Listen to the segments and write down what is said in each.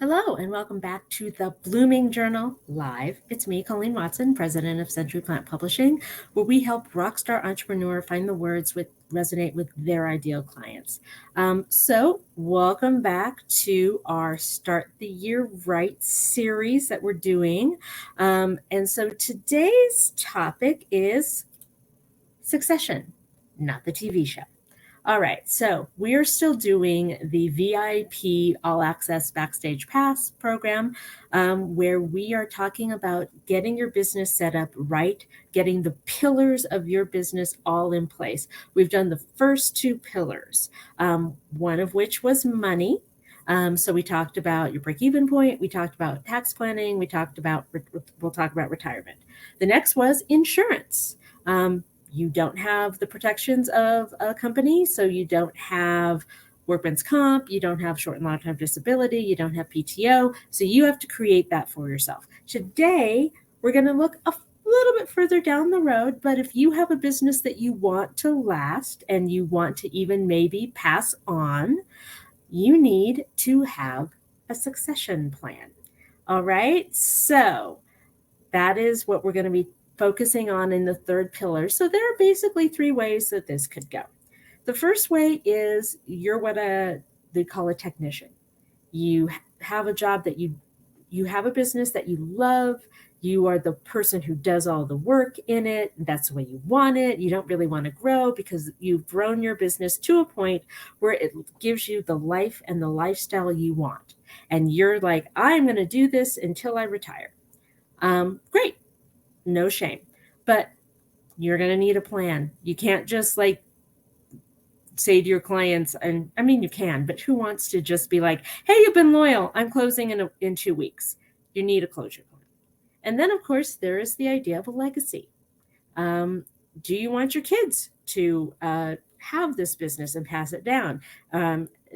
Hello, and welcome back to the Blooming Journal Live. It's me, Colleen Watson, president of Century Plant Publishing, where we help rockstar entrepreneur find the words that resonate with their ideal clients. Welcome back to our Start the Year Right series that we're doing. And so today's topic is Succession, not the TV show. All right, so we are still doing the VIP All Access Backstage Pass program, where we are talking about getting your business set up right, getting the pillars of your business all in place. We've done the first two pillars, one of which was money. So we talked about your break-even point, we talked about tax planning, we'll talk about retirement. The next was insurance. You don't have the protections of a company, so you don't have workman's comp, you don't have short and long-term disability, you don't have PTO, so you have to create that for yourself. Today, we're going to look a little bit further down the road, but if you have a business that you want to last and you want to even maybe pass on, you need to have a succession plan. All right, so that is what we're going to be focusing on in the third pillar. So there are basically three ways that this could go. The first way is you're what they call a technician. You have a job that you have a business that you love. You are the person who does all the work in it. That's the way you want it. You don't really want to grow because you've grown your business to a point where it gives you the life and the lifestyle you want. And you're like, I'm going to do this until I retire. Great. No shame, but you're going to need a plan. You can't just say to your clients, and I mean, you can, but who wants to just be like, hey, you've been loyal, I'm closing in 2 weeks. You need a closure plan. And then, of course, there is the idea of a legacy. Do you want your kids to have this business and pass it down?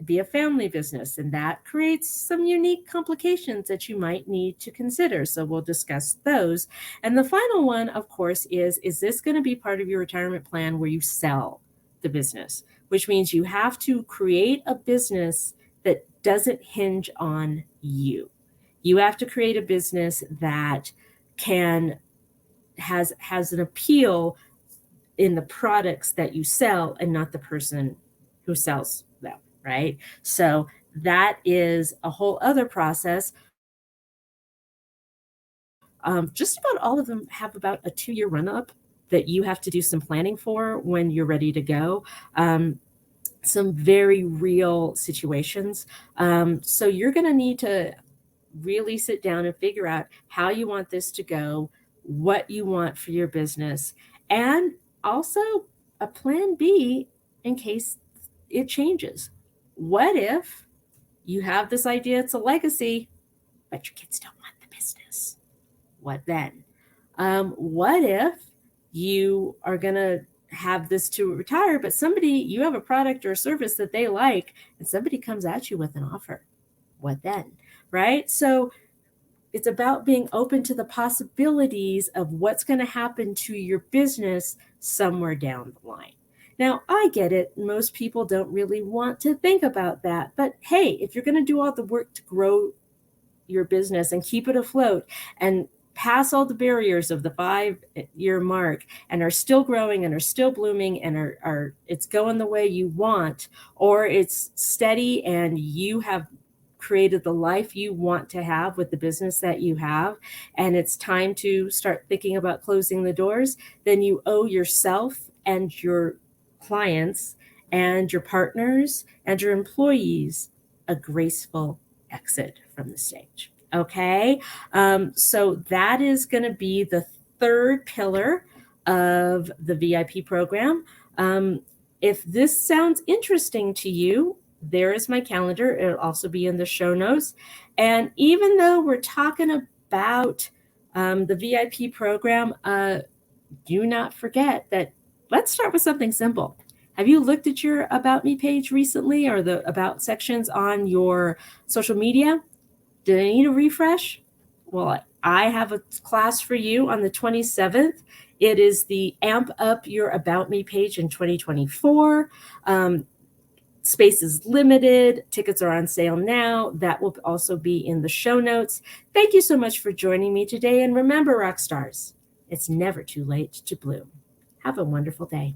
Be a family business, and that creates some unique complications that you might need to consider. So we'll discuss those. And the final one, of course, is this going to be part of your retirement plan where you sell the business, which means you have to create a business that doesn't hinge on you. You have to create a business that has an appeal in the products that you sell and not the person who sells them, right? So that is a whole other process. Just about all of them have about a 2-year run-up that you have to do some planning for when you're ready to go. Some very real situations. So you're going to need to really sit down and figure out how you want this to go, what you want for your business, and also a plan B in case it changes. What if you have this idea, it's a legacy, but your kids don't want the business? What then? What if you are going to have this to retire, but you have a product or a service that they like, and somebody comes at you with an offer? What then? Right? So it's about being open to the possibilities of what's going to happen to your business somewhere down the line. Now, I get it. Most people don't really want to think about that. But hey, if you're going to do all the work to grow your business and keep it afloat and pass all the barriers of the 5-year mark and are still growing and are still blooming and are it's going the way you want, or it's steady and you have created the life you want to have with the business that you have, and it's time to start thinking about closing the doors, then you owe yourself and your clients and your partners and your employees a graceful exit from the stage. Okay. So that is going to be the third pillar of the VIP program. If this sounds interesting to you, there is my calendar. It'll also be in the show notes. And even though we're talking about the VIP program, do not forget that let's start with something simple. Have you looked at your About Me page recently, or the About sections on your social media? Did I need a refresh? Well, I have a class for you on the 27th. It is the Amp Up Your About Me page in 2024. Space is limited. Tickets are on sale now. That will also be in the show notes. Thank you so much for joining me today. And remember, rock stars, it's never too late to bloom. Have a wonderful day.